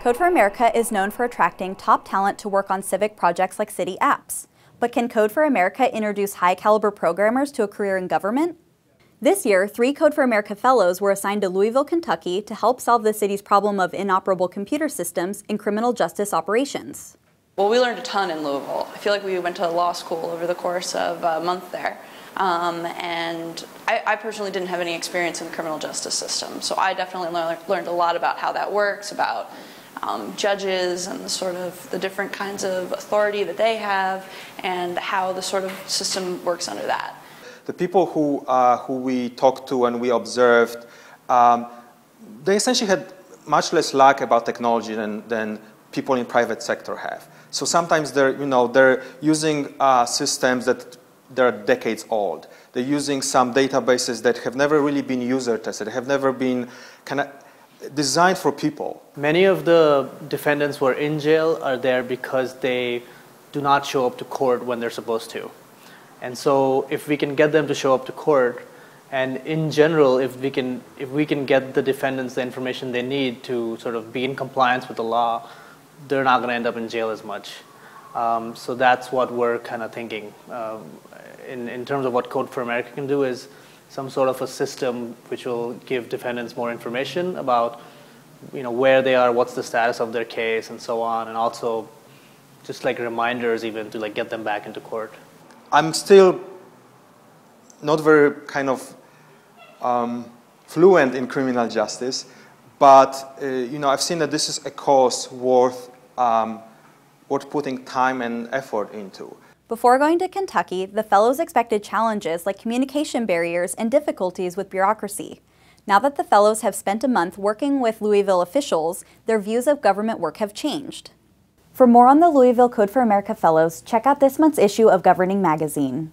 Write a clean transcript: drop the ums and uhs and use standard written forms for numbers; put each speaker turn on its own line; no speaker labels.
Code for America is known for attracting top talent to work on civic projects like city apps. But can Code for America introduce high-caliber programmers to a career in government? This year, 3 Code for America fellows were assigned to Louisville, Kentucky to help solve the city's problem of inoperable computer systems in criminal justice operations.
Well, we learned a ton in Louisville. I feel like we went to law school over the course of a month there. And I personally didn't have any experience in the criminal justice system, so I definitely learned a lot about how that works, about judges and the different kinds of authority that they have, and how the sort of system works under that.
The people who we talked to and we observed, they essentially had much less luck about technology than people in private sector have. So sometimes they're using systems that they're decades old. They're using some databases that have never really been user tested, have never been kind of designed for people.
Many of the defendants who are in jail are there because they do not show up to court when they're supposed to. And so if we can get them to show up to court, and in general, if we can get the defendants the information they need to sort of be in compliance with the law, they're not going to end up in jail as much. So that's what we're kind of thinking. In terms of what Code for America can do is some sort of a system which will give defendants more information about where they are, what's the status of their case, and so on, and also just like reminders even to get them back into court.
I'm still not very kind of fluent in criminal justice, but I've seen that this is a cause worth putting time and effort into.
Before going to Kentucky, the fellows expected challenges like communication barriers and difficulties with bureaucracy. Now that the fellows have spent a month working with Louisville officials, their views of government work have changed. For more on the Louisville Code for America fellows, check out this month's issue of Governing Magazine.